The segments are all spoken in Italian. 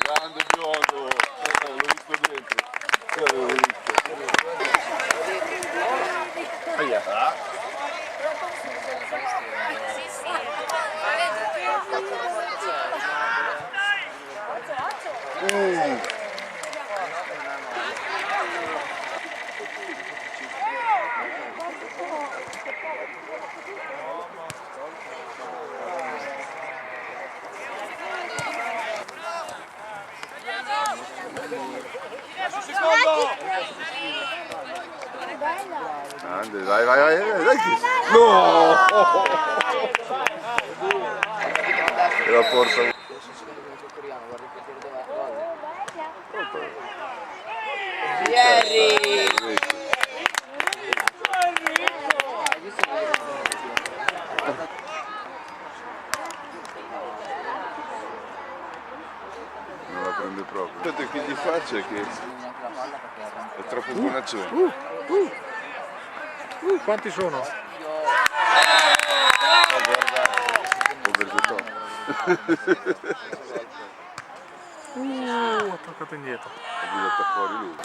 Grande biondo, l'ho visto dentro. L'avevo visto. Grande, vai, dai che... No! E la porta... Non la prende proprio. Aspetta, che gli faccia che è troppo buonaccione. Quanti sono? Ha toccato indietro. Ha buttato fuori lui.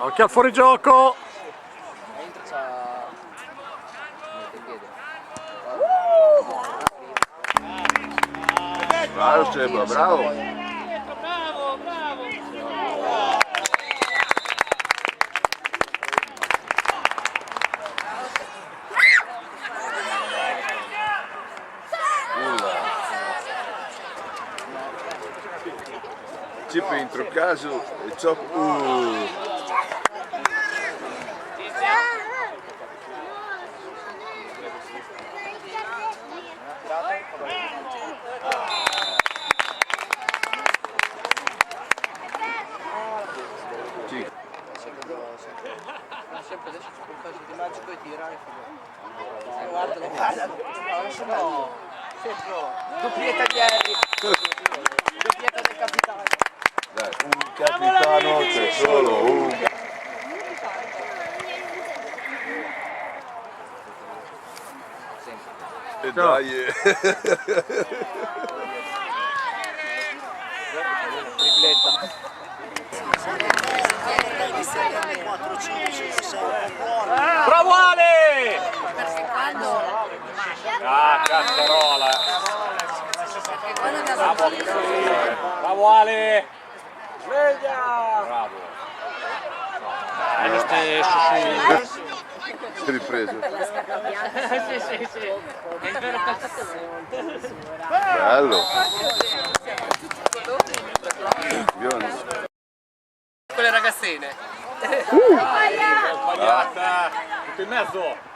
Occhio al fuorigioco! Bravo Seba, bravo! Chip entro caso e ciò... Sempre adesso c'è qualcosa di magico e tira e guarda, no, doppietta di Harry, doppietta del capitano. Dai, un capitano c'è solo un... E dai! Tripletta. Bravo Ale! Ah, cazzarola! Bravo Ale! Sveglia! Bravo! È lo stesso, Si è ripreso. Sì. Bello! Biondo. Con le ragazzine. Sbagliata! Tutto in mezzo!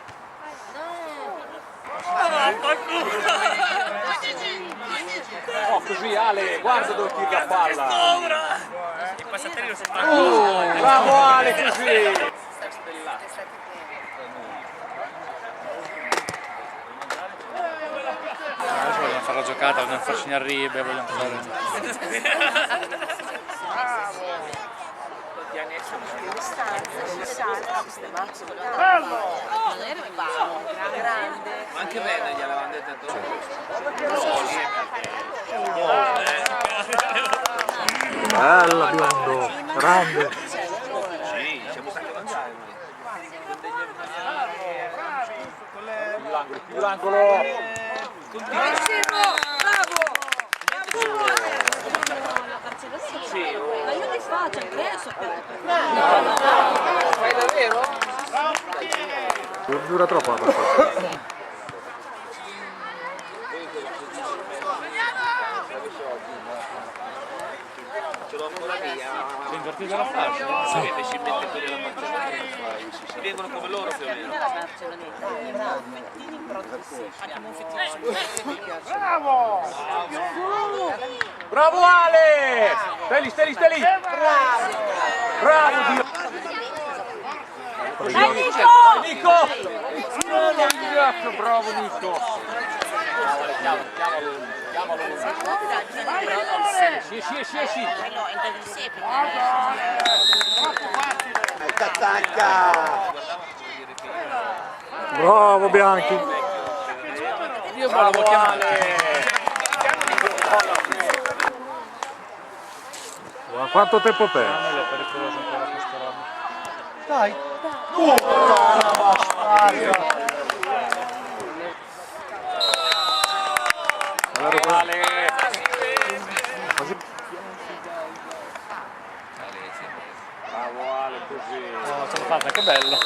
Oh, così Ale, guarda dove tiri la palla! Il passatello si Bravo Ale, così! Adesso vogliamo fare la giocata, vogliamo farci arriba, vogliamo fare... anche bene gliel'avevano detto. Bella biondo, grande! Sì, siamo stati a mangiare. Più l'angolo! Massimo, bravo! Sì, Ma io che faccio? Adesso fai davvero? Dura troppo la passata. vola via. Sei invertito la fascia? Sì. Ci mette quelli della Barcelloneta. Vengono come loro più o meno. La Barcelloneta. Bravo! Bravo Ale! Stai lì! Bravo Dio! Nico! Bravo Nico! Chiamalo! Esci! Bravo Bianchi. Io volevo chiamare! Ma quanto tempo perdi? È pericoloso ancora questa roba. Dai. Bravo Ale! Bravo Ale, così. No, ce l'ho fatta, che bello.